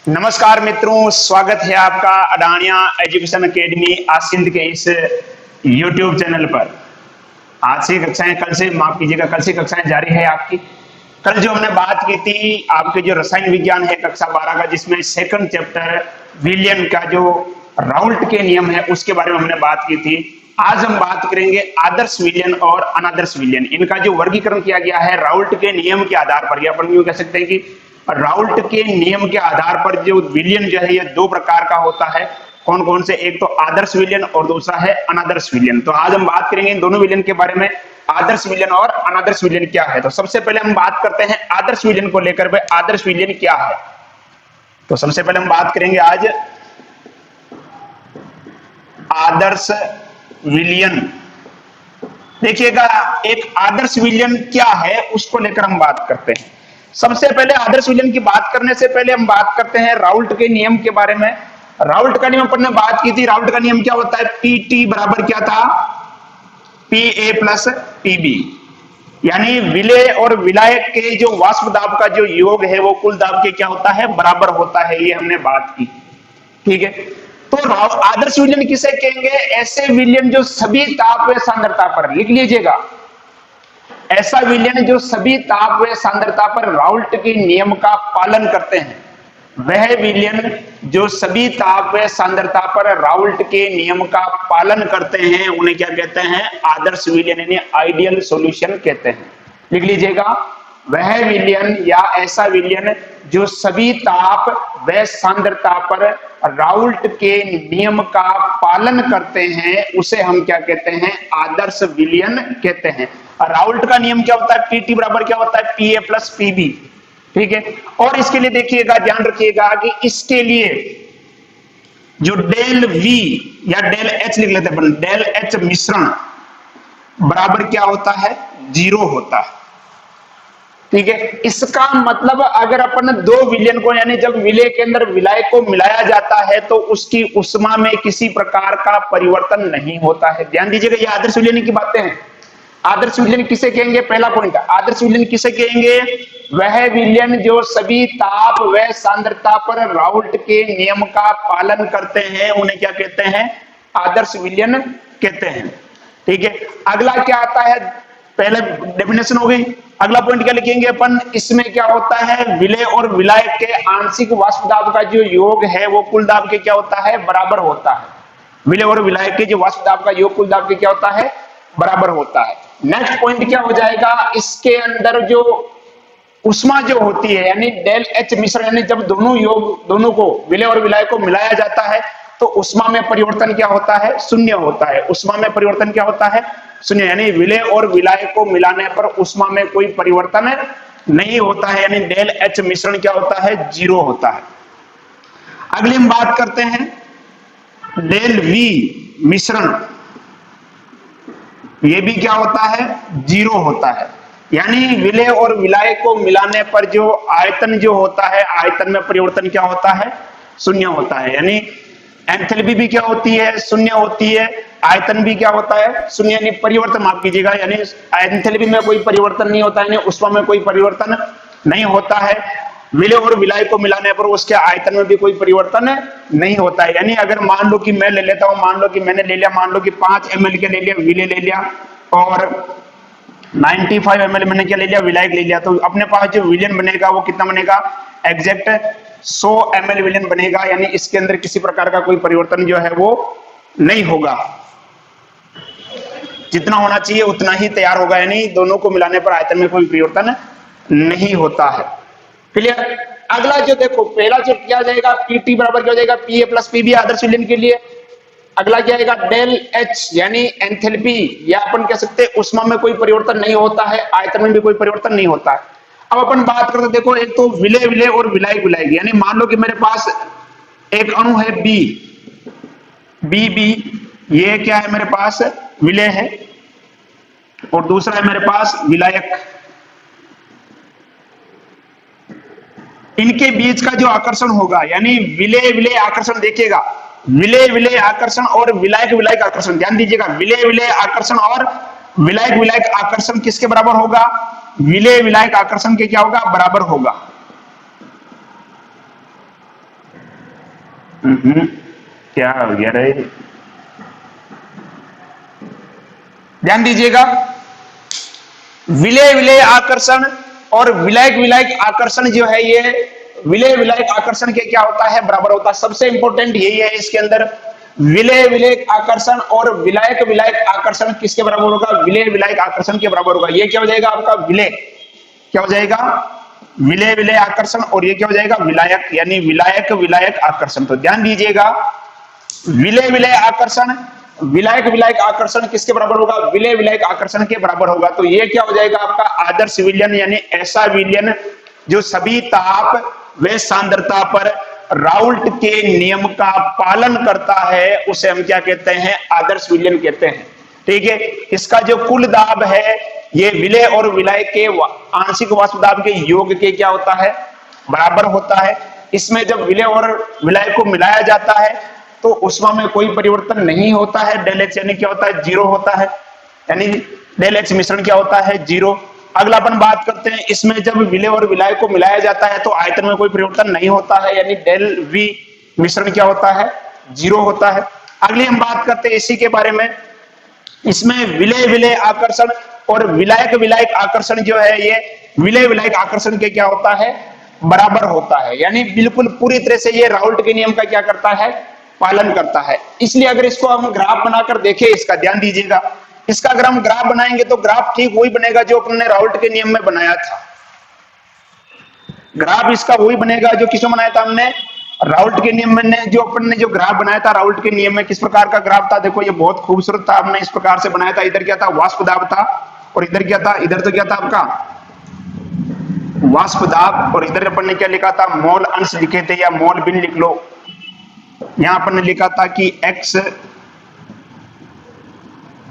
नमस्कार मित्रों, स्वागत है आपका अडानिया एजुकेशन एकेडमी आसिंद के इस YouTube चैनल पर। आज से कक्षाएं कल से माफ कीजिएगा कल से कक्षाएं जारी है आपकी। कल जो हमने बात की थी आपके जो रसायन विज्ञान है कक्षा 12 का, जिसमें सेकंड चैप्टर विलियन का जो राउल्ट के नियम है उसके बारे में हमने बात की थी। आज हम बात करेंगे आदर्श विलियन और अनादर्श विलियन। इनका जो वर्गीकरण किया गया है राउल्ट के नियम के आधार पर, या अपन यूं कह सकते हैं कि राउल्ट के नियम के आधार पर जो विलियन जो है ये दो प्रकार का होता है। कौन कौन से? एक तो आदर्श विलियन और दूसरा है अनादर्श विलियन। तो आज हम बात करेंगे इन दोनों विलियन के बारे में, आदर्श विलियन और अनादर्श विलियन क्या है। तो सबसे पहले हम बात करते हैं आदर्श विलियन को लेकर, भाई आदर्श विलियन क्या है। तो सबसे पहले हम बात करेंगे आज आदर्श विलियन। देखिएगा, एक आदर्श विलियन क्या है उसको लेकर हम बात करते हैं। सबसे पहले आदर्श विलियन की बात करने से पहले हम बात करते हैं राउल्ट के नियम के बारे में। राउल्ट का नियम अपन ने बात की थी। राउल्ट का नियम क्या होता है? पीटी बराबर क्या था? पीए प्लस पीबी, यानी विलेय और विलायक के जो वाष्प दाब का जो योग है वो कुल दाब के क्या होता है? बराबर होता है। ये हमने बात की, ठीक है। तो आदर्श विलियन किसे कहेंगे? ऐसे विलियन जो सभी ताप व सांद्रता पर, लिख लीजिएगा, ऐसा विलियन जो सभी ताप व सांद्रता पर राउल्ट के नियम का पालन करते हैं। वह विलियन जो सभी ताप व सांद्रता पर राउल्ट के नियम का पालन करते हैं उन्हें क्या कहते हैं? आदर्श विलियन, यानी आइडियल सॉल्यूशन कहते हैं। लिख लीजिएगा, वह विलियन या ऐसा विलियन जो सभी ताप व सांद्रता पर राउल्ट के नियम का पालन करते हैं उसे हम क्या कहते हैं? आदर्श विलियन कहते हैं। राउल्ट का नियम क्या होता है? पीटी बराबर क्या होता है? पीए प्लस पीबी, ठीक है। और इसके लिए देखिएगा, ध्यान रखिएगा कि इसके लिए जो डेल वी या डेल एच लिख लेते हैं, डेल एच मिश्रण बराबर क्या होता है? 0 होता है, ठीक है। इसका मतलब अगर अपन दो विलियन को, यानी जब विलेय के अंदर विलायक को मिलाया जाता है तो उसकी उष्मा में किसी प्रकार का परिवर्तन नहीं होता है। ध्यान दीजिएगा, ये आदर्श विलियन की बातें हैं। आदर्श विलियन किसे कहेंगे? पहला पॉइंट, आदर्श विलियन किसे कहेंगे? वह विलियन जो सभी ताप व सांद्रता पर राउल्ट के नियम का पालन करते हैं उन्हें क्या कहते हैं? आदर्श विलियन कहते हैं, ठीक है। अगला क्या आता है? पहले डेफिनेशन हो गई। अगला पॉइंट क्या लिखेंगे अपन? इसमें क्या होता है? विलेय और विलायक के आंशिक वाष्प दाब का जो योग है वो कुल दाब के क्या होता है? बराबर होता है। विलेय और विलायक के जो वाष्प दाब का योग कुल दाब के क्या होता है? बराबर होता है। नेक्स्ट पॉइंट क्या हो जाएगा? इसके अंदर जो उष्मा जो होती है, यानी डेल एच मिश्रण, यानी जब दोनों को विलेय और विलायक को मिलाया जाता है तो उष्मा में परिवर्तन क्या होता है? शून्य होता है। उष्मा में परिवर्तन क्या होता है? शून्य, यानी विलेय और विलायक को मिलाने पर उष्मा में कोई परिवर्तन नहीं होता है, यानी डेल एच मिश्रण क्या होता है? 0 होता है। अगली हम बात करते हैं डेल वी मिश्रण। ये भी क्या होता है? 0 होता है, यानी विलेय और विलायक को मिलाने पर जो आयतन जो होता है, आयतन में परिवर्तन क्या होता है? शून्य होता है। यानी एंथैल्पी भी क्या होती है? शून्य होती है। आयतन भी क्या होता है? शून्य, यानी परिवर्तन माफ कीजिएगा, यानी एंथैल्पी में कोई परिवर्तन नहीं होता है, यानी उष्मा में कोई परिवर्तन नहीं होता है। विलेय और विलायक को मिलाने पर उसके आयतन में भी कोई परिवर्तन नहीं होता है। यानी अगर मान लो कि मैं ले लेता हूं, मान लो कि मैंने ले लिया, मान लो कि 5 ml के ले लिया, विलेय ले लिया, और 95 ml मैंने क्या ले लिया? विलायक ले लिया, तो अपने पास जो विलियन बनेगा वो कितना बनेगा? एग्जैक्ट 100 ml विलियन बनेगा, यानी इसके अंदर किसी प्रकार का कोई परिवर्तन जो है वो नहीं होगा। जितना होना चाहिए उतना ही तैयार होगा, यानी दोनों को मिलाने पर आयतन में कोई परिवर्तन नहीं होता है। क्लियर? अगला जो देखो, पहला जो क्या जाएगा? पीटी बराबर क्या हो जाएगा? पीए प्लस पीबी आदर्श विलियन के लिए। अगला क्या आएगा? डेल एच, यानी एंथैल्पी, या अपन कह सकते हैं उष्मा में कोई परिवर्तन नहीं होता है, आयतन में भी कोई परिवर्तन नहीं होता है। अब अपन बात करते, देखो, एक तो विलेय विलेय और विलायक विलायक, यानी मान लो कि मेरे पास एक अणु है बी, ये क्या है? मेरे पास विलेय है, और दूसरा है मेरे पास विलायक। इनके बीच का जो आकर्षण होगा, यानी विलेय विलेय आकर्षण, देखिएगा, विलेय विलेय आकर्षण और विलायक विलायक आकर्षण, ध्यान दीजिएगा, विलेय विलेय आकर्षण और विलायक विलायक आकर्षण किसके बराबर होगा? विलेय विलायक आकर्षण के क्या होगा? बराबर होगा। क्या हो गया रे? ध्यान दीजिएगा, विलय विलय आकर्षण और विलायक विलायक आकर्षण जो है, ये विलय विलायक आकर्षण के क्या होता है, बराबर होता है। सबसे इंपॉर्टेंट यही है इसके अंदर, विलय विलय आकर्षण और विलायक विलायक आकर्षण किसके बराबर होगा? विलय विलायक आकर्षण के बराबर होगा। ये क्या हो जाएगा आपका? विलय। क्या हो जाएगा? विलय विलय आकर्षण। और ये क्या हो जाएगा? विलायक, यानी विलायक विलायक आकर्षण। तो ध्यान दीजिएगा, विलय विलय आकर्षण, विलायक विलायक आकर्षण किसके बराबर होगा? विलय विलायक आकर्षण के बराबर होगा। तो ये क्या हो जाएगा आपका? आदर्श विलयन, यानी ऐसा विलयन जो सभी ताप व सांद्रता पर राउल्ट के नियम का पालन करता है, उसे हम क्या कहते हैं? आदर्श विलयन कहते हैं। ठीक है, इसका जो कुल दाब है, ये विलय और विलायक के आंशिक वाष्प दाब के योग के क्या होता है? बराबर होता है। इसमें जब विलय और विलायक को मिलाया जाता है तो उष्मा में कोई परिवर्तन नहीं होता है, डेल एच यानी क्या होता है? जीरो होता है, यानी डेल एच मिश्रण क्या होता है? जीरो। अगला अपन बात करते हैं, इसमें जब विलय और विलायक को मिलाया जाता है तो आयतन में कोई परिवर्तन नहीं होता है, यानी डेल वी मिश्रण क्या होता है? जीरो होता है। अगली हम बात करते हैं इसी के बारे में, इसमें विलय विलय आकर्षण और विलायक विलायक आकर्षण जो है, ये विलय विलायक आकर्षण के क्या होता है? बराबर होता है, यानी बिल्कुल पूरी तरह से ये राउल्ट के नियम का क्या करता है? पालन करता है। इसलिए अगर इसको हम ग्राफ बनाकर देखें, इसका ध्यान दीजिएगा, इसका अगर हम ग्राफ बनाएंगे तो ग्राफ ठीक वही बनेगा जो अपने राउल्ट के नियम में बनाया था। ग्राफ इसका वही बनेगा जो किसमें बनाया था हमने? राउल्ट के नियम में। जो अपन ने जो ग्राफ बनाया था राउल्ट के नियम में, किस प्रकार का ग्राफ था? देखो ये बहुत खूबसूरत था, हमने इस प्रकार से बनाया था। इधर क्या था? वाष्प दाब था, और इधर क्या था? इधर तो क्या था आपका? वाष्प दाब। और इधर अपन ने क्या लिखा था? मोल अंश लिखे थे, या मोल बिन लिख लो। यहां अपन ने लिखा था कि एक्स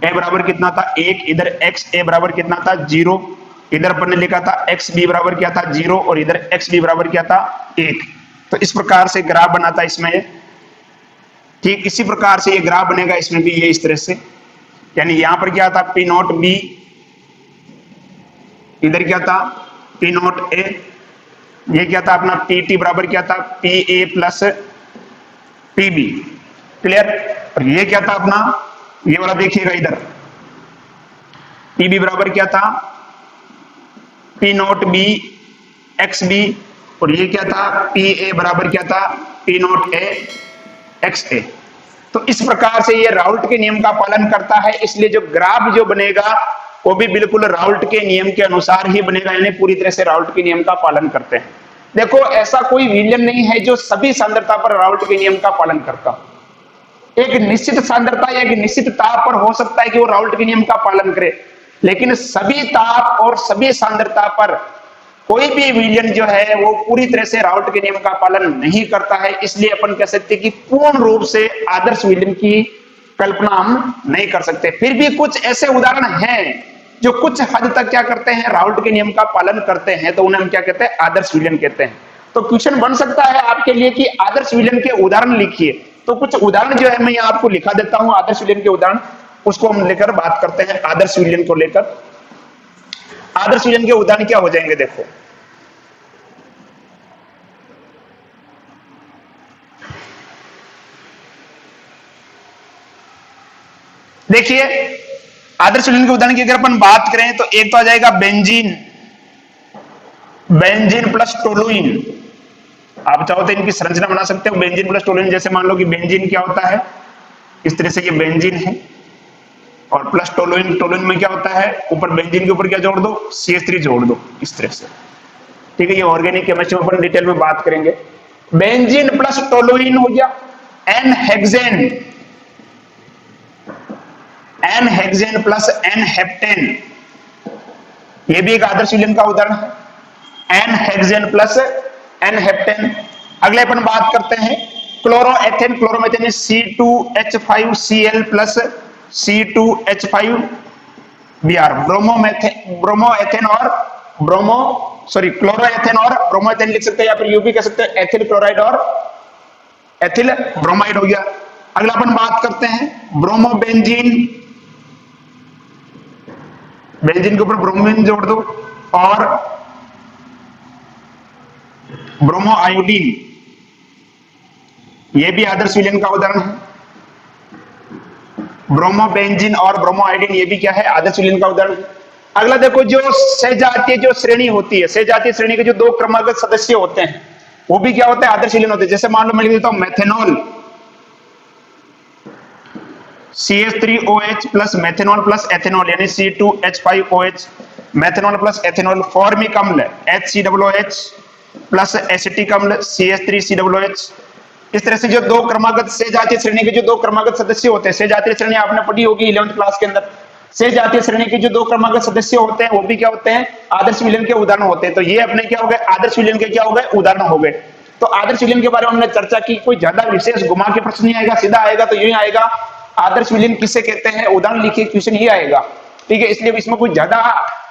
ए बराबर कितना था? 1। इधर एक्स ए बराबर कितना था? 0। इधर अपन ने लिखा था एक्स बी बराबर क्या था? 0। और इधर एक्स बी बराबर क्या था? 1। तो इस प्रकार से ग्राफ बना था इसमें। ठीक इसी प्रकार से ये ग्राफ बनेगा इसमें भी, ये इस तरह से, यानी यहां पर क्या था? पी नॉट बी, इधर क्या था? पी नॉट ए, ये क्या था अपना? पी टी बराबर क्या था? P A plus P B. Clear? और ये क्या था अपना? ये वाला देखिएगा इधर, पी बी बराबर क्या था? P not B X B. और ये क्या था? पी ए बराबर क्या था? P not A X A. तो इस प्रकार से ये राउल्ट के नियम का पालन करता है, इसलिए जो ग्राफ जो बनेगा वो भी बिल्कुल राउल्ट के नियम के अनुसार ही बनेगा, यानी पूरी तरह से राउल्ट के नियम का पालन करते हैं। देखो ऐसा कोई विलयन नहीं है जो सभी सांद्रता पर राउल्ट के नियम का पालन करता। एक निश्चित सांद्रता या एक निश्चित ताप पर हो सकता है कि वो राउल्ट के नियम का पालन करे, लेकिन सभी ताप और सभी सांद्रता पर कोई भी विलयन जो है वो पूरी तरह से राउल्ट के नियम का पालन नहीं करता है। इसलिए अपन कह सकते हैं कि पूर्ण रूप से आदर्श विलयन की कल्पना हम नहीं कर सकते। फिर भी कुछ ऐसे उदाहरण हैं जो कुछ हद तक क्या करते हैं? राउल्ट के नियम का पालन करते हैं, तो उन्हें हम क्या कहते हैं? आदर्श विलयन कहते हैं। तो क्वेश्चन बन सकता है आपके लिए कि आदर्श विलयन के उदाहरण लिखिए। तो कुछ उदाहरण जो है मैं यहाँ आपको लिखा देता हूं, आदर्श विलयन के उदाहरण, उसको हम लेकर बात करते हैं। आदर्श विलयन को लेकर, आदर्श विलयन के उदाहरण क्या हो जाएंगे? देखो देखिए, आदर्श विलयन के उदाहरण की अगर अपन बात करें तो एक तो आ जाएगा बेंजीन, बेंजीन प्लस टोलुइन। आप चाहो तो इनकी संरचना बना सकते हो, बेंजीन प्लस टोलुइन। जैसे मान लो कि बेंजीन क्या होता है, इस तरह से ये बेंजीन है, और प्लस टोलुइन। टोलुइन में क्या होता है? ऊपर बेंजीन के ऊपर क्या जोड़ दो? CH3 जोड़ दो, इस तरह से। ठीक है, ये ऑर्गेनिक केमिस्ट्री में अपन डिटेल में बात करेंगे। बेंजीन प्लस टोलुइन हो गया। N hexane, n hexane plus n heptane, ये भी एक आदर्श विलयन का उदाहरण है। N hexane plus n heptane. अगले अपन बात करते हैं chloroethane, chloromethane C2H5Cl plus C2H5Br। ब्रोमोएथेन और क्लोरोएथेन और ब्रोमोएथेन लिख सकते हैं, या फिर यूपी कह सकते हैं एथिल क्लोराइड और एथिल ब्रोमाइड हो गया। अगला अपन बात करते हैं ब्रोमोबेंजीन, बेंजीन के ऊपर ब्रोमीन जोड़ दो, और ब्रोमो आयोडीन, ये भी आदर्श विलयन का उदाहरण है। ब्रोमोबेंजीन और ब्रोमोआयोडीन ये भी क्या है, आदर्श विलयन का उदाहरण है। अगला देखो, जो सहजातीय जो श्रेणी होती है, सहजातीय श्रेणी के जो दो क्रमागत सदस्य होते हैं वो भी क्या होते हैं, आदर्श विलयन होते हैं। जैसे मान लो मैं लिख देता हूं methanol CH3OH plus methanol plus ethanol यानी C2H5OH, methanol plus ethanol, formic अम्ल HCOOH प्लस एसिटिक अम्ल CH3COOH। इस तरह से जो दो क्रमागत सहजातीय श्रेणी के जो दो क्रमागत सदस्य होते हैं, सहजातीय श्रेणी आपने पढ़ी होगी 11th क्लास के अंदर, सहजातीय श्रेणी के जो दो क्रमागत सदस्य होते हैं वो भी क्या होते हैं, आदर्श विलयन के उदाहरण होते हैं। तो ये अपने क्या हो गए, आदर्श विलयन के क्या हो गए, उदाहरण हो गए। तो आदर्श विलयन के बारे में हमने चर्चा की, कोई ज्यादा विशेष घुमा के प्रश्न नहीं आएगा, सीधा आएगा तो यूं आएगा, आदर्श विलयन किसे कहते हैं, उदाहरण लिखिए, क्वेश्चन ही आएगा। ठीक है, इसलिए इसमें कोई ज्यादा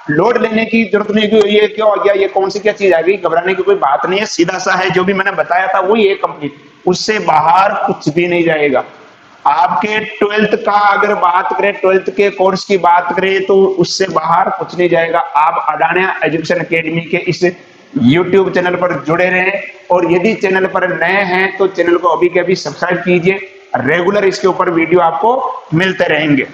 लोड लेने की जरूरत नहीं कि ये क्या हो गया, ये कौन सी क्या चीज आ गई, घबराने की कोई बात नहीं है, सीधा सा है, जो भी मैंने बताया था वही है कंप्लीट, उससे बाहर कुछ भी नहीं जाएगा। आपके 12th का अगर बात करें, 12th के कोर्स की बात करें तो उससे बाहर कुछ नहीं जाएगा। आप अडानिया एजुकेशन एकेडमी के इस YouTube चैनल पर जुड़े रहें, और यदि चैनल पर नए हैं तो चैनल को अभी के अभी सब्सक्राइब कीजिए, रेगुलर इसके ऊपर वीडियो आपको मिलते रहेंगे।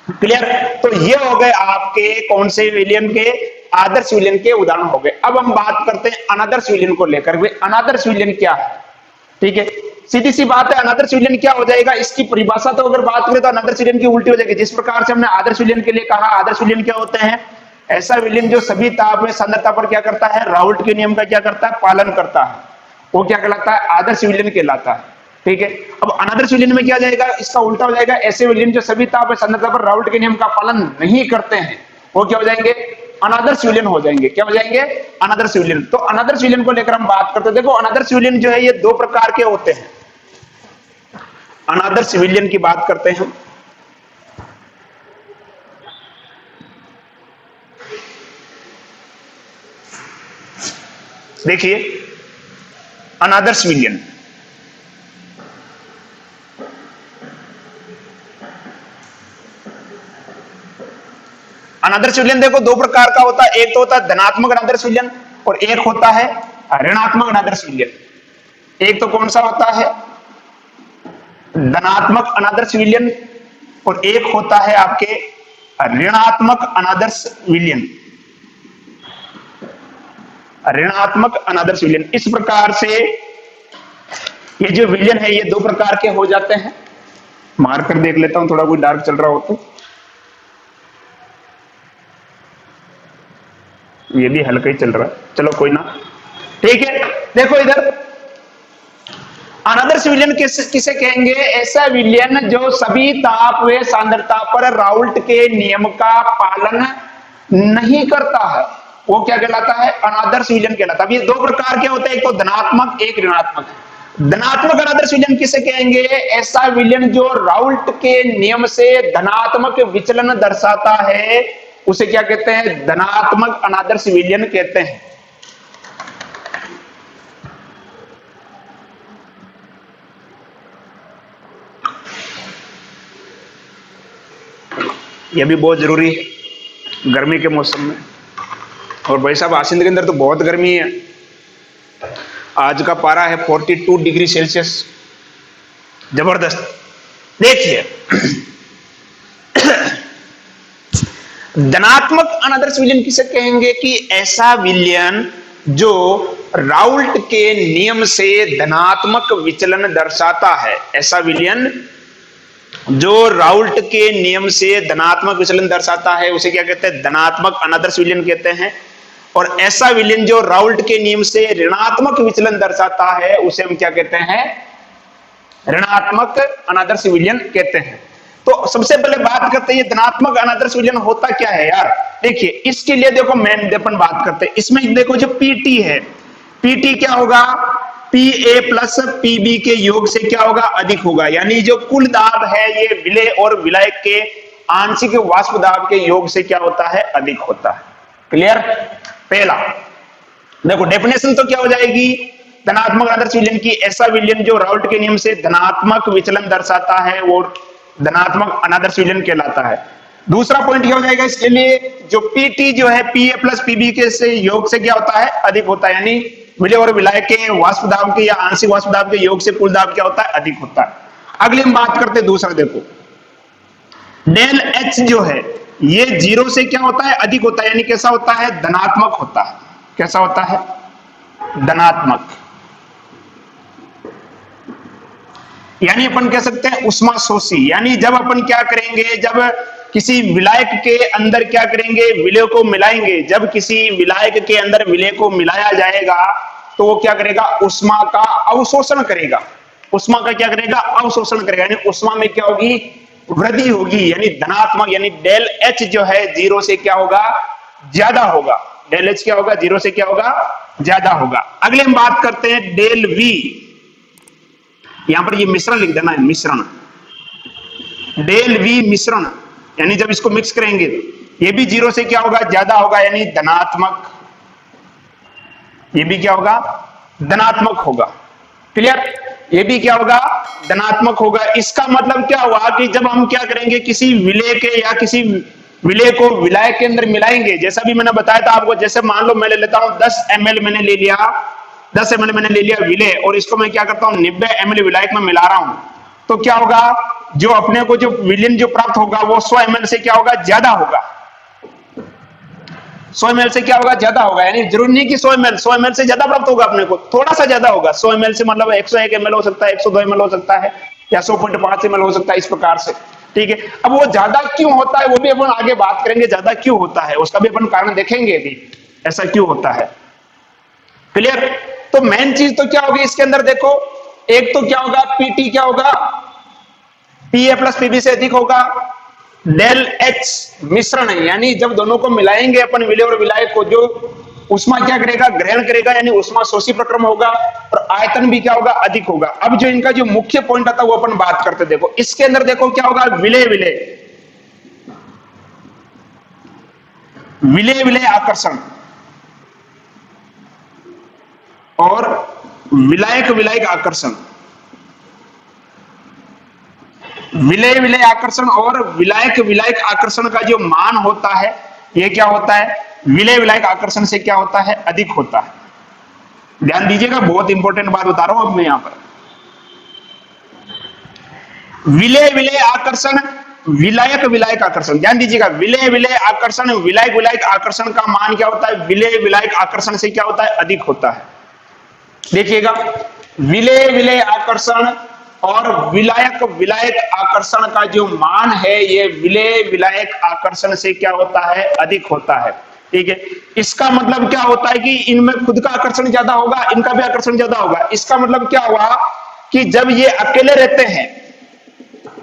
क्लियर? तो ये हो गए आपके कौन से विलयन के, आदर्श विलयन के उदाहरण हो गए। अब हम बात करते हैं अनादर्श विलयन को लेकर। अनादर्श विलयन क्या है? ठीक है, सीधी सी बात है, अनादर्श विलयन क्या हो जाएगा, इसकी परिभाषा तो अगर बात करें तो अनादर्श विलयन की उल्टी हो जाएगी। जिस प्रकार से हमने आदर्श विलयन के लिए कहा, आदर्श विलयन क्या होते हैं, ऐसा विलयन जो सभी ताप में सांद्रता पर क्या करता है, राउल्ट के नियम का क्या करता है, पालन करता है, वो क्या कहलाता है, आदर्श विलयन कहलाता है। ठीक है, अब अनादर्श विलयन में क्या जाएगा, इसका उल्टा हो जाएगा, ऐसे विलयन जो सभी ताप में सांद्रता पर राउल्ट के नियम का पालन नहीं करते हैं वो क्या हो जाएंगे, अनादर्श विलयन हो जाएंगे। क्या हो जाएंगे, अनादर्श विलयन। तो अनादर्श विलयन को लेकर हम बात करते हैं। देखो, अनादर्श विलयन जो है ये दो प्रकार के होते हैं। अनादर्श विलयन की बात करते हैं हम। देखिए, अनादर्श विलयन, अनादर्श विलयन देखो दो प्रकार का होता है। एक तो होता है धनात्मक अनादर्श विलयन और एक होता है ऋणात्मक अनादर्श विलयन। एक तो कौन सा होता है, धनात्मक अनादर्श विलयन, और एक होता है आपके ऋणात्मक अनादर्श विलयन। ऋणात्मक अनादर्श विलयन, इस प्रकार से ये जो विलयन है ये दो प्रकार के हो जाते हैं। मार्कर देख लेता हूं, थोड़ा कोई डार्क चल रहा हो तो, ये भी हल्का ही चल रहा है, चलो कोई ना। ठीक है, देखो इधर अनादर्श विलयन किसे कहेंगे, ऐसा विलयन जो सभी ताप व सांद्रता पर राउल्ट के नियम का पालन नहीं करता है, वो क्या कहलाता है, अनादर्श विलयन कहलाता है। अब ये दो प्रकार के होते हैं, एक तो धनात्मक, एक ऋणात्मक। धनात्मक अनादर्श विलयन किसे कहेंगे, ऐसा विलयन जो राउल्ट के नियम से धनात्मक विचलन दर्शाता है, उसे क्या कहते हैं, धनात्मक अनादर्श विलयन कहते हैं। यह भी बहुत जरूरी है गर्मी के मौसम में। और भाई साहब, आसिंद के अंदर तो बहुत गर्मी है, आज का पारा है 42 डिग्री सेल्सियस, जबरदस्त। देखिए, धनात्मक अनादर्श विलयन किसे कहेंगे कि ऐसा विलयन जो राउल्ट के नियम से धनात्मक विचलन दर्शाता है। ऐसा विलयन जो राउल्ट के नियम से धनात्मक विचलन दर्शाता है उसे क्या कहते हैं, धनात्मक अनादर्श विलयन कहते हैं। और ऐसा विलयन जो राउल्ट के नियम से ऋणात्मक विचलन दर्शाता है उसे हम क्या कहते हैं, ऋणात्मक अनादर्श विलयन कहते हैं। तो सबसे पहले बात करते हैं ये धनात्मक अनादर्श विलयन होता क्या है यार। देखिए, इसके लिए देखो मेन अपन बात करते हैं। इसमें देखो जो पीटी है, पीटी क्या होगा, पीए प्लस पीबी के योग से क्या होगा, अधिक होगा। यानी जो कुल दाब है ये विलय और विलायक के आंशिक वाष्प दाब के योग से क्या होता है, अधिक होता है। क्लियर? पहला देखो डेफिनेशन तो क्या हो जाएगी धनात्मक अनादर्श विलयन की, ऐसा विलयन जो राउल्ट के नियम से धनात्मक विचलन दर्शाता है वो धनात्मक अनादर्श विलयन कहलाता है। दूसरा पॉइंट क्या हो जाएगा इसके लिए, जो पीटी जो है पीए प्लस पीबी के से योग से क्या होता है, अधिक होता है। यानी विलय और विलायक के वाष्प दाब के या आंशिक वाष्प दाब के योग से कुल दाब क्या होता है, अधिक होता है। अगली हम बात करते हैं दूसरा, देखो डेल एच जो है ये 0 से क्या होता है, अधिक होता है, यानी कैसा होता है, धनात्मक होता है। कैसा होता है, धनात्मक। यानी अपन कह सकते हैं उष्मा शोषी। यानी जब अपन क्या करेंगे, जब किसी विलायक के अंदर क्या करेंगे, विलय को मिलाएंगे, जब किसी विलायक के अंदर विलय को मिलाया जाएगा तो वो क्या करेगा, उष्मा का अवशोषण करेगा। उष्मा का क्या करेगा, अवशोषण करेगा। यानी उष्मा में क्या होगी, वृद्धि होगी, यानी धनात्मक। यानी डेल एच जो है 0 से क्या होगा, ज्यादा होगा। डेल एच क्या होगा, 0 से क्या होगा, ज्यादा होगा। अगले हम बात करते हैं डेल वी। यहां पर ये मिश्रण लिख देना है, मिश्रण, डेल वी मिश्रण। यानी जब इसको मिक्स करेंगे ये भी 0 से क्या होगा, ज्यादा होगा, यानी धनात्मक। ये भी क्या होगा, धनात्मक होगा। क्लियर, ये भी क्या होगा, धनात्मक होगा। इसका मतलब क्या हुआ कि जब हम क्या करेंगे, किसी विलय के या किसी विलय को विलायक के अंदर मिलाएंगे, जैसा भी मैंने बताया था आपको, जैसे मान लो मैं ले लेता हूं 10 ml मैंने ले लिया, 10 ml मैंने ले लिया विलय, और इसको मैं क्या करता हूं 90 ml विलायक में मिला रहा हूं, तो क्या होगा, जो अपने को जो विलयन जो प्राप्त होगा वो 100 ml से क्या होगा, ज्यादा होगा। 100 ml से क्या होगा, ज्यादा होगा। यानी जरूरी नहीं कि 100 ml से ज्यादा प्राप्त होगा, अपने को थोड़ा सा ज्यादा होगा। 100 ml से मतलब 101 ml हो सकता है, 102 ml हो सकता है, या 100.5 ml हो सकता है, इस प्रकार से। ठीक है, अब वो ज्यादा क्यों होता है वो भी अपन आगे बात करेंगे, ज्यादा क्यों होता है उसका भी अपन कारण देखेंगे अभी, ऐसा क्यों होता है। क्लियर, तो मेन चीज तो क्या होगी इसके अंदर, देखो एक तो क्या होगा, पीटी क्या होगा, पीए प्लस पीबी से अधिक होगा। डेल एच मिश्रण है, यानी जब दोनों को मिलाएंगे अपन विलय और विलायक को, जो उष्मा क्या करेगा, ग्रहण करेगा, यानी उष्मा शोषी प्रक्रम होगा, और आयतन भी क्या होगा, अधिक होगा। अब जो इनका जो मुख्य पॉइंट आता है वो अपन बात करते, देखो इसके अंदर देखो क्या होगा, विलय विलय विलय विलय आकर्षण और विलायक विलायक आकर्षण। विलय विलय आकर्षण और विलायक विलायक आकर्षण का जो मान होता है, ये क्या होता है, विलय विलायक आकर्षण से क्या होता है, अधिक होता है। ध्यान दीजिएगा, बहुत इंपॉर्टेंट बात बता रहा हूं अब मैं यहां पर। विलय विलय आकर्षण, विलायक विलायक आकर्षण, ध्यान दीजिएगा, विलय विलय आकर्षण, विलायक विलायक आकर्षण का मान क्या होता है, विलय विलायक आकर्षण से क्या होता है, अधिक होता है। देखिएगा, विलय विलय आकर्षण और विलायक विलायक आकर्षण का जो मान है, ये विलय विलायक आकर्षण से क्या होता है, अधिक होता है। ठीक है, इसका मतलब क्या होता है कि इनमें खुद का आकर्षण ज्यादा होगा, इनका भी आकर्षण ज्यादा होगा। इसका मतलब क्या हुआ कि जब ये अकेले रहते हैं,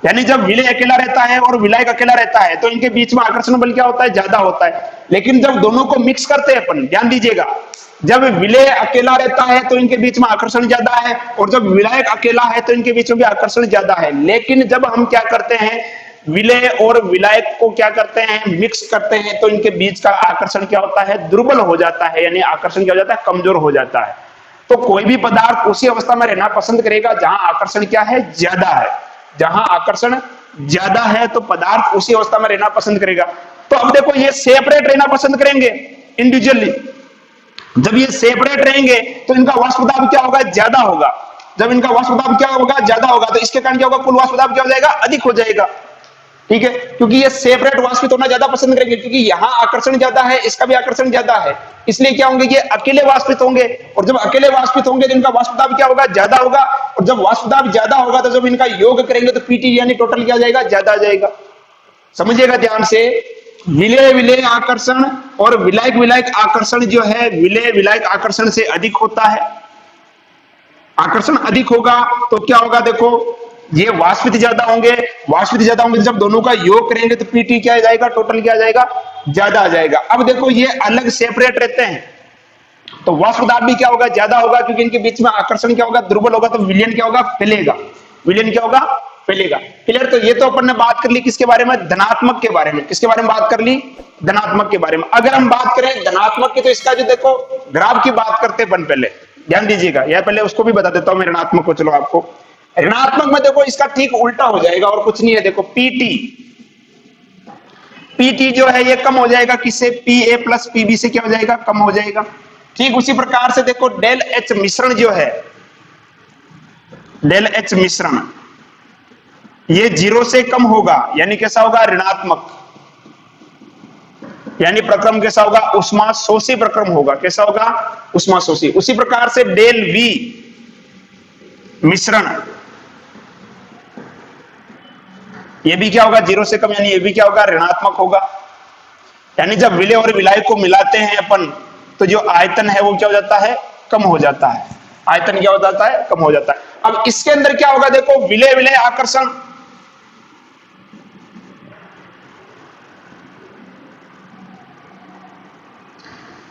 यानी जब विलय अकेला रहता है और विलायक अकेला रहता है, तो इनके बीच में आकर्षण बल क्या होता है, ज्यादा होता है। लेकिन जब दोनों को मिक्स करते हैं अपन, ध्यान दीजिएगा, जब विलय अकेला रहता है तो इनके बीच में आकर्षण ज्यादा है, और जब विलायक अकेला है तो इनके बीच में भी आकर्षण ज्यादा है। लेकिन जब हम क्या करते हैं, विलय और विलायक को क्या करते हैं, मिक्स करते हैं, तो इनके बीच का आकर्षण क्या होता है, दुर्बल हो जाता है, यानी आकर्षण क्या हो जाता है, कमजोर हो जाता है। तो कोई भी पदार्थ उसी अवस्था में रहना पसंद करेगा जहां आकर्षण क्या है, ज्यादा है। जहां आकर्षण ज्यादा है तो पदार्थ उसी अवस्था में रहना पसंद करेगा। तो अब देखो, ये सेपरेट रहना पसंद करेंगे इंडिविजुअली। जब ये सेपरेट रहेंगे तो इनका वाष्प दाब क्या होगा, ज्यादा होगा। जब इनका वाष्प दाब क्या होगा, ज्यादा होगा, तो इसके कारण क्या होगा, कुल वाष्प दाब क्या हो जाएगा, अधिक हो जाएगा। ठीक है, क्योंकि ये सेपरेट वाष्पित होना ज्यादा पसंद करेंगे, क्योंकि यहाँ आकर्षण ज्यादा है, इसका भी आकर्षण ज्यादा है, इसलिए क्या होंगे, ये अकेले वाष्पित होंगे। और जब अकेले वाष्पित होंगे तो इनका वाष्प दाब क्या होगा, ज्यादा होगा। और जब वाष्प दाब ज्यादा होगा तो जब इनका योग करेंगे तो पीटी यानी टोटल क्या जाएगा, ज्यादा आ जाएगा। समझिएगा ध्यान से, विलय विलय आकर्षण और विलायक विलायक आकर्षण जो है, विलय विलायक आकर्षण से अधिक होता है। आकर्षण अधिक होगा तो क्या होगा, देखो ये वाष्पित ज्यादा होंगे, वाष्पित ज्यादा होंगे, जब दोनों का योग करेंगे तो पीटी क्या आ जाएगा, टोटल क्या आ जाएगा, ज्यादा आ जाएगा। अब देखो, ये अलग सेपरेट रहते हैं तो वाष्प दाब भी क्या होगा, ज्यादा होगा, क्योंकि इनके बीच में आकर्षण क्या होगा, दुर्बल होगा, तो विलयन क्या होगा, फैलेगा। विलयन क्या होगा, फैलेगा। क्लियर, तो ये तो अपन ने बात कर ली किसके बारे में, धनात्मक के बारे में। किसके बारे में बात कर ली, धनात्मक के बारे में। अगर हम बात करें धनात्मक की, तो इसका जो देखो ग्राफ की बात करते हैं पहले, ध्यान दीजिएगा, या पहले उसको भी बता देता हूं मैं, ऋणात्मक को। चलो, आपको ऋणात्मक में देखो इसका ठीक उल्टा हो जाएगा, और कुछ नहीं है। देखो पीटी, पीटी जो है ये कम हो जाएगा, किससे, पीए प्लस पीबी से क्या हो जाएगा, कम हो जाएगा। ठीक उसी प्रकार से देखो डेल एच मिश्रण जो है, डेल एच मिश्रण ये 0 से कम होगा, यानी कैसा होगा, ऋणात्मक, यानी प्रक्रम कैसा होगा, उष्मा शोषी प्रक्रम होगा। कैसा होगा, उष्मा शोषी। उसी प्रकार से डेल वी मिश्रण ये भी क्या होगा, 0 से कम, यानी ये भी क्या होगा, ऋणात्मक होगा। यानी जब विलय और विलायक को मिलाते हैं अपन, तो जो आयतन है वो क्या हो जाता है, कम हो जाता है। आयतन क्या हो जाता है, कम हो जाता है। अब इसके अंदर क्या होगा, देखो विलय विलय आकर्षण,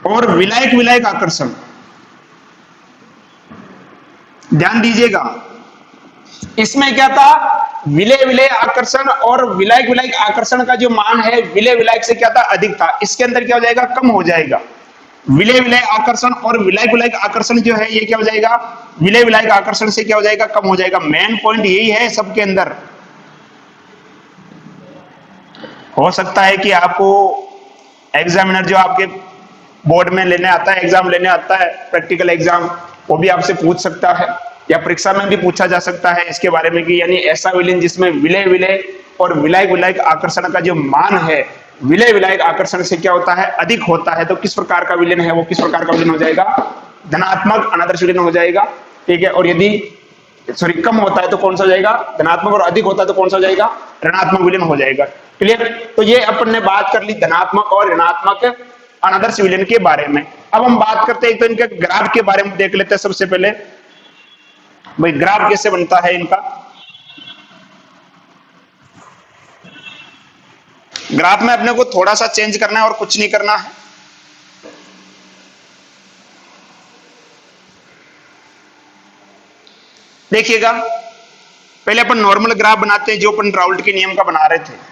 और विलायक विलायक आकर्षण, ध्यान दीजिएगा। इसमें क्या था, विलय विलय आकर्षण और विलायक विलायक आकर्षण का जो मान है विलय विलायक से क्या था, अधिक था। इसके अंदर क्या हो जाएगा, कम हो जाएगा। विलय विलय आकर्षण और विलायक विलायक आकर्षण जो है ये क्या हो जाएगा, विलय विलायक आकर्षण से क्या हो जाएगा, कम हो जाएगा। मेन पॉइंट यही है सबके अंदर। हो सकता है कि आपको एग्जामिनर जो आपके बोर्ड में लेने आता है, एग्जाम लेने आता है, प्रैक्टिकल एग्जाम, वो भी आपसे पूछ सकता है, या परीक्षा में भी पूछा जा सकता है इसके बारे में कि यानी ऐसा विलयन जिसमें विलय विलय और विलायक विलायक आकर्षण का जो मान है विलय विलायक आकर्षण से क्या होता है, अधिक होता है, तो किस प्रकार का विलयन है, वो किस प्रकार का विलयन हो जाएगा, धनात्मक अनादर्श विलयन हो जाएगा। ठीक है, और यदि सॉरी कम होता है तो कौन सा हो जाएगा, धनात्मक, और अधिक होता है तो कौन सा हो जाएगा, ऋणात्मक विलयन हो जाएगा। क्लियर। तो ये अपन ने बात कर ली धनात्मक और ऋणात्मक अनादर्श विलयन के बारे में। अब हम बात करते हैं तो इनके ग्राफ के बारे में देख लेते हैं। सबसे पहले भाई ग्राफ कैसे बनता है इनका। ग्राफ में अपने को थोड़ा सा चेंज करना है और कुछ नहीं करना है। देखिएगा, पहले अपन नॉर्मल ग्राफ बनाते हैं जो अपन राउल्ट के नियम का बना रहे थे।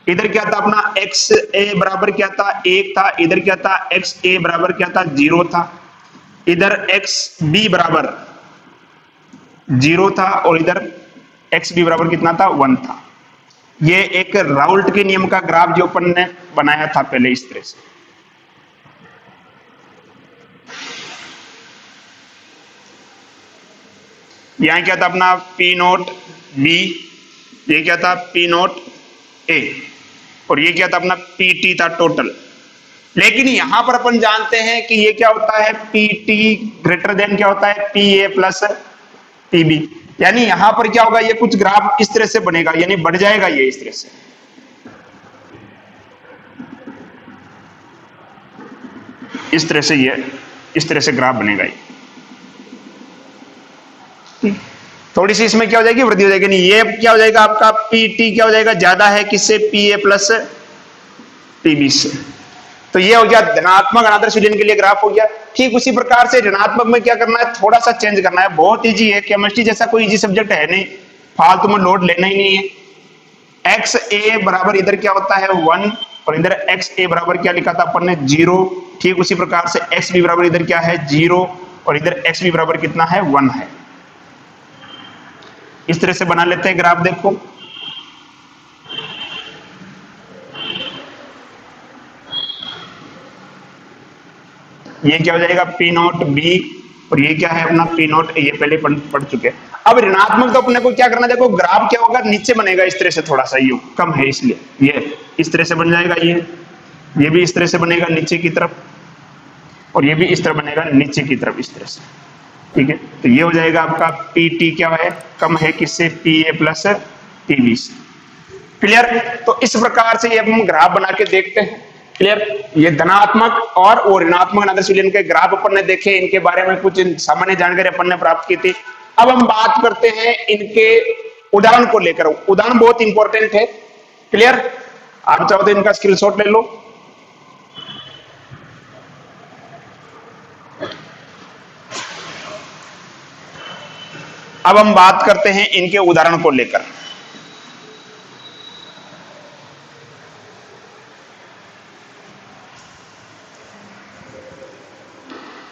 इधर क्या था अपना एक्स ए बराबर क्या था, 1 था। इधर क्या था, एक्स ए बराबर क्या था, 0 था। इधर एक्स बी बराबर 0 था, और इधर एक्स बी बराबर कितना था, 1 था। ये एक राउल्ट के नियम का ग्राफ जो अपन ने बनाया था पहले इस तरह से। यहां क्या था अपना पी नोट बी, ये क्या था पी नोट ए, और ये क्या था अपना पी टी था टोटल। लेकिन यहां पर अपन जानते हैं कि ये क्या होता है, पी टी ग्रेटर देन क्या होता है, P A plus P B. यानी यहां पर क्या होगा, ये कुछ ग्राफ इस तरह से बनेगा, यानी बढ़ जाएगा ये इस तरह से। इस तरह से ये इस तरह से ग्राफ बनेगा ये। थोड़ी सी इसमें क्या हो जाएगी, वृद्धि हो जाएगी। नहीं, ये क्या हो जाएगा आपका पी टी क्या हो जाएगा, ज्यादा है किससे, P A plus P B से। तो ये हो गया धनात्मक अनादर्श विलयन के लिए ग्राफ हो गया। ठीक उसी प्रकार से ऋणात्मक में क्या करना है, थोड़ा सा चेंज करना है। बहुत इजी है, केमिस्ट्री जैसा कोई इजी सब्जेक्ट है नहीं, फालतू में लोड लेना ही नहीं है। एक्स ए बराबर इधर क्या होता है 1, और इधर एक्स ए बराबर क्या लिखा था अपन ने 0। ठीक उसी प्रकार से एक्स बी बराबर इधर क्या है 0, और इधर एक्स बी बराबर कितना है 1 है। इस तरह से बना लेते हैं ग्राफ। देखो ये क्या हो जाएगा पी नॉट बी, और ये क्या है अपना पी नॉट, ये पहले पढ़ चुके हैं। अब ऋणात्मक तो अपने को क्या करना है, देखो ग्राफ क्या होगा, नीचे बनेगा इस तरह से, थोड़ा सा यूं कम है इसलिए ये इस तरह से बन जाएगा। ये भी इस तरह से बनेगा नीचे की तरफ, और ये भी इस तरह बनेगा नीचे की तरफ इस तरह से। ठीक है, तो ये हो जाएगा आपका पी टी क्या है, कम है किससे, P A plus P B से। क्लियर। तो इस प्रकार से ये हम ग्राफ बना के देखते हैं। क्लियर। ये धनात्मक और ऋणात्मक अनादर्श विलयन के ग्राफ अपन ने देखे, इनके बारे में कुछ सामान्य जानकारी अपन ने प्राप्त की थी। अब हम बात करते हैं इनके उदाहरण को लेकर। उदाहरण बहुत इंपॉर्टेंट है। क्लियर। आप चाहो तो इनका स्क्रीनशॉट ले लो। अब हम बात करते हैं इनके उदाहरण को लेकर।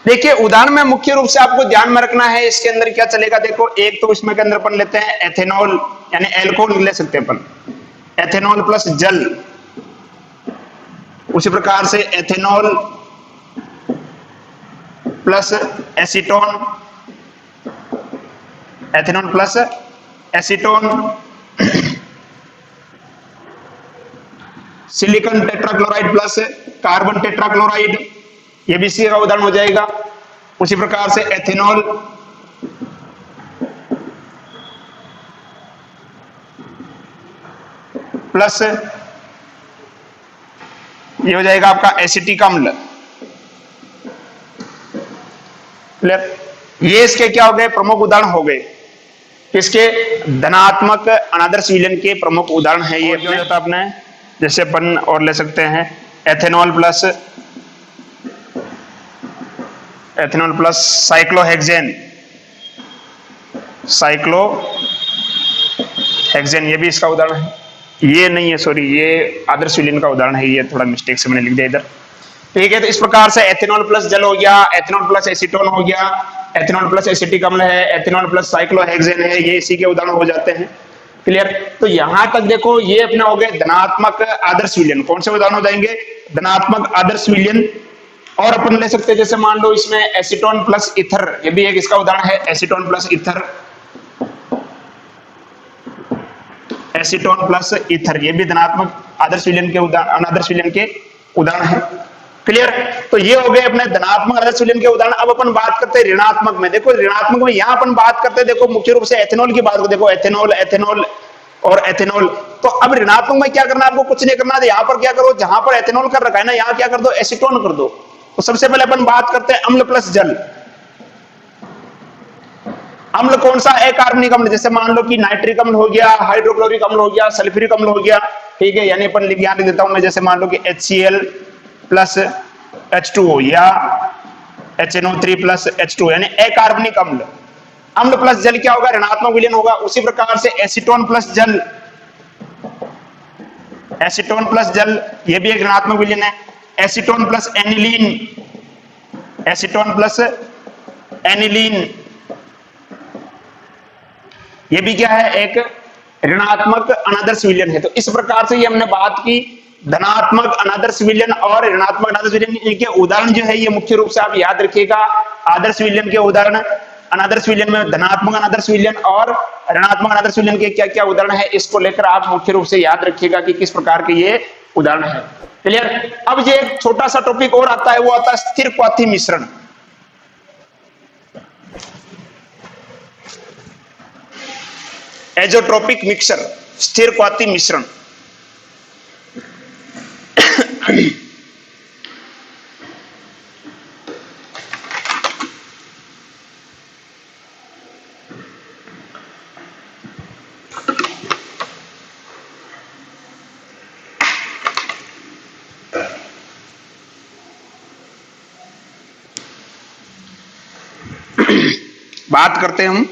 देखिए उदाहरण में मुख्य रूप से आपको ध्यान में रखना है, इसके अंदर क्या चलेगा। देखो एक तो इसमें के अंदर अपन लेते हैं एथेनॉल, यानी एल्कोहल ले सकते हैं अपन, एथेनॉल प्लस जल। उसी प्रकार से ethanol plus acetone, ethanol plus acetone, silicon tetrachloride plus carbon tetrachloride, ये भी इसी का उदाहरण हो जाएगा। उसी प्रकार से एथेनॉल प्लस ये हो जाएगा आपका एसिटिक अम्ल। ये इसके क्या हो गए, प्रमुख उदाहरण हो गए। किसके? धनात्मक अनादर्श विलयन के प्रमुख उदाहरण है ये। अपने होता अपने जैसे अपन और ले सकते हैं एथेनॉल प्लस साइक्लोहेक्सेन, ये भी इसका उदाहरण है। ये नहीं है, सॉरी, ये आदर्श विलयन का उदाहरण है, ये थोड़ा मिस्टेक से मैंने लिख दिया इधर। ठीक है, तो इस प्रकार से एथेनॉल प्लस जल हो गया, एथेनॉल प्लस एसीटोन हो गया, एथेनॉल प्लस एसिटिक अम्ल है, एथेनॉल प्लस साइक्लोहेक्सेन है, ये इसी के उदाहरण हो जाते हैं। क्लियर? तो यहां तक देखो ये अपने हो गए धनात्मक आदर्श विलयन। कौन से उदाहरण हो जाएंगे? धनात्मक आदर्श विलयन। और अपन ले सकते हैं जैसे मान लो इसमें एसीटोन प्लस ईथर, ये भी एक इसका उदाहरण है, acetone plus ether, acetone plus ether, ये भी धनात्मक आदर्श विलयन के अनादर्श विलयन के उदाहरण है। क्लियर? तो ये हो गए अपने धनात्मक आदर्श विलयन के उदाहरण। अब अपन बात करते हैं ऋणात्मक में। देखो ऋणात्मक में यहां अपन बात करते हैं, देखो मुख्य रूप से एथेनॉल की बात करते, देखो एथेनॉल और एथेनॉल। तो अब ऋणात्मक में क्या करना है आपको? कुछ नहीं करना है। यहाँ पर क्या करो, जहां पर एथेनॉल कर रखा है ना, यहाँ क्या कर दो, एसीटोन कर दो। तो सबसे पहले अपन बात करते हैं अम्ल प्लस जल। अम्ल कौन सा? अकार्बनिक अम्ल। जैसे मान लो कि नाइट्रिक अम्ल हो गया, हाइड्रोक्लोरिक अम्ल हो गया, सल्फ्यूरिक अम्ल हो गया। ठीक है, यानी अपन यहाँ लिख देता हूं मैं, जैसे मान लो कि HCl प्लस H2O या HNO3 प्लस H2, यानी अकार्बनिक अम्ल। अम्ल प्लस जल क्या होगा? ऋणात्मक विलयन होगा। उसी प्रकार से एसीटोन प्लस जल, एसीटोन प्लस जल, ये भी एक ऋणात्मक विलयन है। Acetone plus aniline, acetone plus aniline, ये भी क्या है? एक ऋणात्मक अनादर्श विलयन है। तो इस प्रकार से ये हमने बात की धनात्मक अनादर्श विलयन और ऋणात्मक अनादर्श विलयन के उदाहरण जो है ये मुख्य रूप से आप याद रखिएगा। आदर्श विलयन के उदाहरण, अनादर्श विलयन में धनात्मक अनादर्श विलयन और ऋणात्मक अनादर्श विलयन के क्या क्या उदाहरण है, इसको लेकर आप मुख्य रूप से याद रखिएगा कि किस प्रकार के ये उदाहरण है। क्लियर? अब ये एक छोटा सा टॉपिक और आता है, वो आता है स्थिर क्वाथी मिश्रण। एजोट्रोपिक मिक्सर, स्थिर क्वाथी मिश्रण। बात करते हैं हम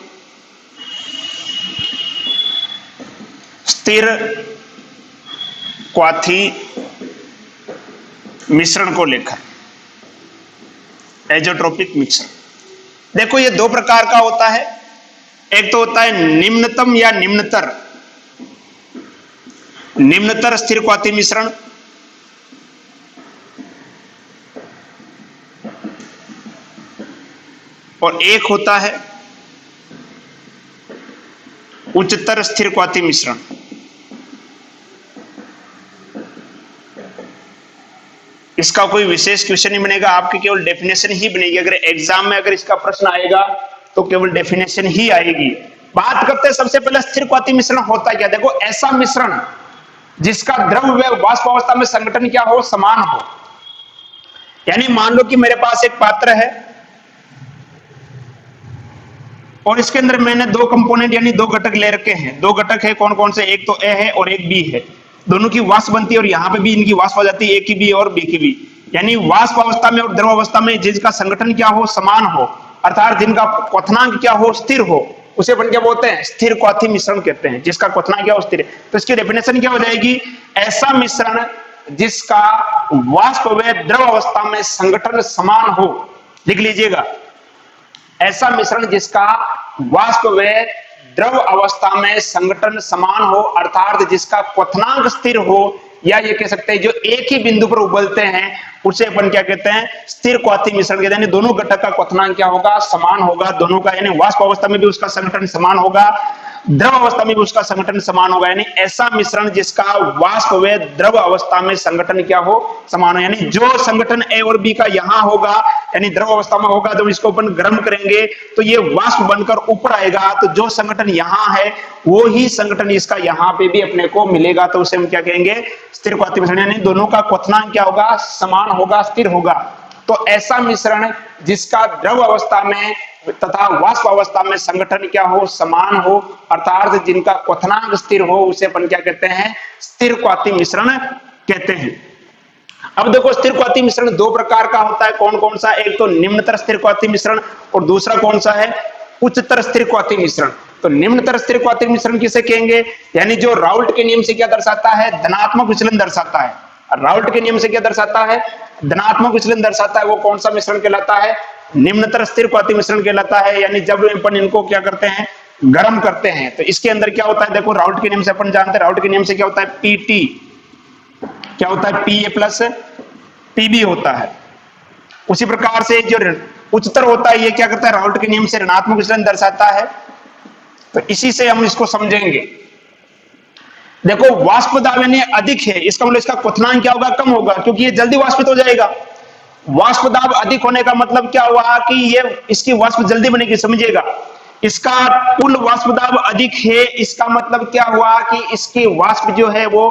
स्थिर क्वाथी मिश्रण को लेकर, एजोट्रोपिक मिश्रण। देखो ये दो प्रकार का होता है। एक तो होता है निम्नतम या निम्नतर स्थिर क्वाथी मिश्रण, और एक होता है उच्चतर स्थिर क्वाथी मिश्रण। इसका कोई विशेष क्वेश्चन नहीं बनेगा, आपकी केवल डेफिनेशन ही बनेगी। अगर एग्जाम में अगर इसका प्रश्न आएगा तो केवल डेफिनेशन ही आएगी। बात करते हैं सबसे पहले स्थिर क्वाथी मिश्रण होता क्या। देखो ऐसा मिश्रण जिसका द्रव व वाष्प अवस्था में संगठन क्या हो, समान हो। यानी मान लो कि मेरे पास एक पात्र है और इसके अंदर मैंने दो कंपोनेंट यानी दो घटक ले रखे हैं। दो घटक है, कौन कौन से? एक तो ए है और एक बी है। दोनों की वाष्प बनती है और यहाँ पे भी इनकी वाष्प आ जाती है, ए की भी और बी की भी। यानी वाष्प अवस्था में और द्रव अवस्था में जिसका संगठन क्या हो, समान हो, अर्थात जिनका क्वथनांक क्या हो, स्थिर हो, उसे अपन क्या बोलते हैं? स्थिर क्वाथी मिश्रण कहते हैं। जिसका क्वथनांक क्या हो, स्थिर। तो इसकी डेफिनेशन क्या हो जाएगी? ऐसा मिश्रण जिसका वाष्प व द्रव अवस्था में संगठन समान हो। लिख लीजिएगा, ऐसा मिश्रण जिसका वाष्प व द्रव अवस्था में संगठन समान हो, अर्थात जिसका क्वथनांक स्थिर हो, या ये कह सकते हैं जो एक ही बिंदु पर उबलते हैं उसे अपन क्या कहते हैं, स्थिर क्वाथी मिश्रण कहते हैं। दोनों घटक का क्वथनांक क्या होगा, समान होगा दोनों का, यानी वाष्प अवस्था में भी उसका संगठन समान होगा, द्रव अवस्था में भी उसका संगठन समान होगा। यानी ऐसा मिश्रण जिसका वाष्प व द्रव अवस्था में संगठन क्या हो, समान हो। यानी जो संगठन ए और बी का यहां होगा, यानी द्रव अवस्था में होगा, जब इसको अपन गर्म करेंगे तो ये वाष्प बनकर ऊपर आएगा, तो जो संगठन यहां है वो ही संगठन इसका यहां पे भी अपने को मिलेगा, तो उसे हम क्या कहेंगे, स्थिर क्वाथी मिश्रण। यानी दोनों का क्वथनांक क्या होगा, समान होगा, स्थिर होगा। तो ऐसा मिश्रण जिसका द्रव अवस्था में तथा वाष्प अवस्था में संगठन क्या हो, समान हो, अर्थात जिनका क्वथनांक स्थिर हो, उसे अपन क्या कहते हैं, स्थिर क्वाथी मिश्रण कहते हैं। अब देखो स्थिर क्वाथी मिश्रण दो प्रकार का होता है, कौन कौन सा, एक तो निम्नतर स्थिर क्वाथी मिश्रण और दूसरा कौन सा है, उच्चतर स्थिर क्वाथी मिश्रण। तो निम्नतर स्थिर क्वाथी मिश्रण किसे कहेंगे, यानी जो राउल्ट के नियम से क्या दर्शाता है, धनात्मक विचलन दर्शाता है। राउल्ट के नियम से क्या दर्शाता है, धनात्मक विचलन दर्शाता है। वो कौन सा मिश्रण कहलाता है, निम्नतर स्थिर क्वाथी मिश्रण कहलाता है। यानी जब अपन इनको क्या करते हैं, गर्म करते हैं, तो इसके अंदर क्या होता है, देखो राउल्ट के नियम से अपन जानते हैं, राउल्ट के नियम से क्या होता है, पीटी क्या होता है, पीए प्लस पीबी होता है। उसी प्रकार से जो उच्चतर होता है, ये क्या करता है, राउल्ट के नियम से ऋणात्मक विचलन दर्शाता है। तो इसी से हम इसको समझेंगे। देखो वाष्प दाब यानी अधिक है, इसका मतलब इसका क्वथनांक क्या होगा, कम होगा, क्योंकि ये जल्दी वाष्पित हो जाएगा। वाष्प दाब अधिक होने का मतलब क्या हुआ कि ये इसकी वाष्प जल्दी बनेगी, समझिएगा। इसका कुल वाष्प दाब अधिक है, इसका मतलब क्या हुआ कि इसकी वाष्प जो है वो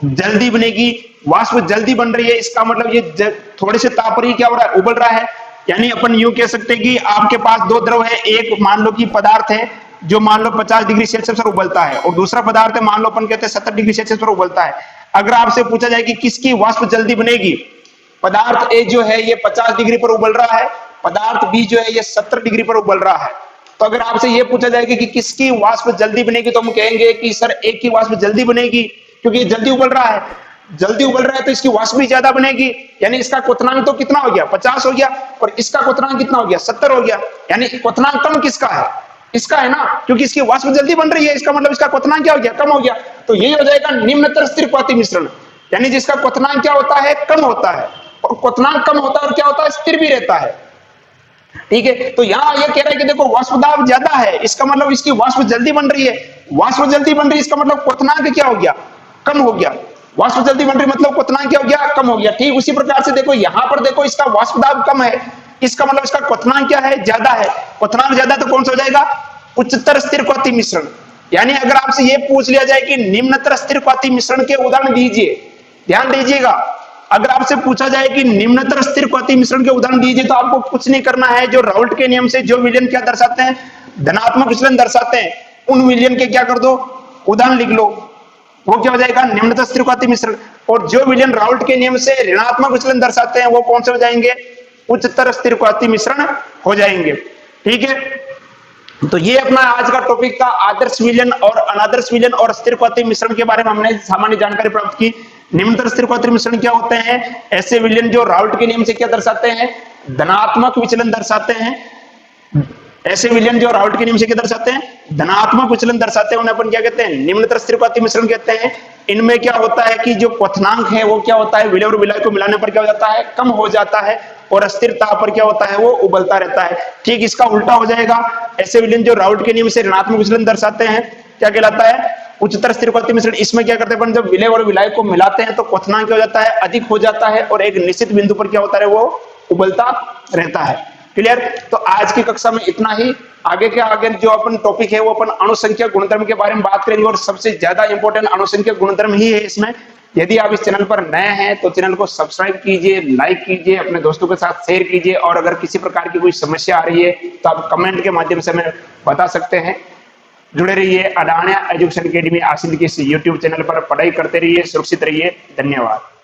जल्दी बनेगी। वाष्प जल्दी बन रही है, इसका मतलब ये थोड़े से ताप पर ही क्या हो रहा है, उबल रहा है। यानी अपन यूं कह सकते हैं कि आपके पास दो द्रव है, एक मान लो कि पदार्थ है जो मान लो 50 डिग्री सेल्सियस पर उबलता है, और दूसरा पदार्थ है मान लो अपन कहते हैं 70 डिग्री सेल्सियस पर उबलता है। अगर आपसे पूछा जाए कि किसकी वाष्प जल्दी बनेगी, पदार्थ ए जो है ये 50 डिग्री पर उबल रहा है, पदार्थ बी जो है ये 70 डिग्री पर उबल रहा है। तो अगर आपसे ये पूछा जाएगा कि किसकी वाष्प जल्दी बनेगी, तो हम कहेंगे कि सर एक की वाष्प जल्दी बनेगी, क्योंकि ये जल्दी उबल रहा है। जल्दी उबल रहा है तो इसकी वाष्प भी ज्यादा बनेगी, यानी इसका क्वथनांक तो कितना हो गया, 50 हो गया, और इसका क्वथनांक कितना हो गया, 70 हो गया। यानी क्वथनांक कम किसका है, इसका है ना, क्योंकि इसकी वाष्प जल्दी बन रही है, इसका मतलब इसका क्वथनांक क्या हो गया, कम हो गया। तो यही हो जाएगा निम्नतर स्थिर क्वाथी मिश्रण, यानी जिसका क्वथनांक क्या होता है, कम होता है, और क्वथनांक कम होता है और क्या होता है, स्थिर भी रहता है। ठीक है, तो यहाँ ये कह रहा है कि देखो वाष्प दाब ज्यादा है, इसका मतलब इसकी वाष्प जल्दी बन रही है। वाष्प जल्दी बन रही है, इसका मतलब क्वथनांक क्या हो गया, कम हो गया। वाष्प जल्दी बन रही मतलब क्वथनांक क्या हो गया, कम हो गया। ठीक उसी प्रकार से देखो यहाँ पर देखो इसका वाष्प दाब कम है, इसका मतलब इसका क्वथनांक क्या है, ज्यादा है। क्वथनांक ज्यादा तो कौन सा हो जाएगा, उच्चतर स्थिर क्वाथी मिश्रण। यानी अगर आपसे ये पूछ लिया जाए कि निम्नतर स्थिर क्वाथी मिश्रण के उदाहरण दीजिए, ध्यान दीजिएगा, अगर आपसे पूछा जाए कि निम्नतर स्थिर क्वाथी मिश्रण के उदाहरण दीजिए, तो आपको कुछ नहीं करना है, जो राउल्ट के नियम से जो विलयन क्या दर्शाते हैं, धनात्मक विचलन दर्शाते हैं, उन विलयन के क्या कर दो, उदाहरण लिख लो, वो क्या हो जाएगा, निम्नतर स्थिर क्वाथी मिश्रण। और जो विलयन राउल्ट के नियम से ऋणात्मक विचलन दर्शाते हैं, वो कौन से हो जाएंगे, उच्चतर स्थिर क्वाथी मिश्रण हो जाएंगे। ठीक है, तो ये अपना आज का टॉपिक था, आदर्श विलयन और अनादर्श विलयन और स्थिर क्वाथी मिश्रण के बारे में हमने सामान्य जानकारी प्राप्त की। निम्नतर स्थिर क्वाथी मिश्रण क्या होते हैं, ऐसे विलयन जो राउल्ट के नियम से क्या दर्शाते हैं, धनात्मक विचलन दर्शाते हैं। ऐसे विलयन जो राउल्ट के नियम से क्या दर्शाते हैं, धनात्मक विचलन दर्शाते हैं, उन्हें अपन क्या कहते हैं, निम्नतर स्थिर क्वाथी मिश्रण कहते हैं। इनमें क्या होता है कि जो क्वथनांक है वो क्या होता है, विलय और विलय को मिलाने पर क्या हो जाता है, कम हो जाता है, और अस्थिर ताप पर क्या होता है, वो उबलता रहता है। ठीक इसका उल्टा हो जाएगा, ऐसे विलयन जो राउल्ट के नियम से ऋणात्मक विचलन दर्शाते हैं क्या कहलाता है, उच्चतर स्थिर क्वाथी मिश्रण। इसमें क्या करते हैं, जब विलय और विलय को मिलाते हैं तो क्वथनांक क्या हो जाता है, अधिक हो जाता है, और एक निश्चित बिंदु पर क्या होता है, वो उबलता रहता है। क्लियर। तो आज की कक्षा में इतना ही। आगे के आगे जो अपन टॉपिक है वो अपन अणुसंख्या गुणधर्म के बारे में बात करेंगे, और सबसे ज्यादा इंपॉर्टेंट अणुसंख्या गुणधर्म ही है इसमें। यदि आप इस चैनल पर नए हैं तो चैनल को सब्सक्राइब कीजिए, लाइक कीजिए, अपने दोस्तों के साथ शेयर कीजिए, और अगर किसी प्रकार की कोई समस्या आ रही है तो आप कमेंट के माध्यम से हमें बता सकते हैं। जुड़े रहिए अडाण्या एजुकेशन अकेडमी आसिंद के इस यूट्यूब चैनल पर, पढ़ाई करते रहिए, सुरक्षित रहिए। धन्यवाद।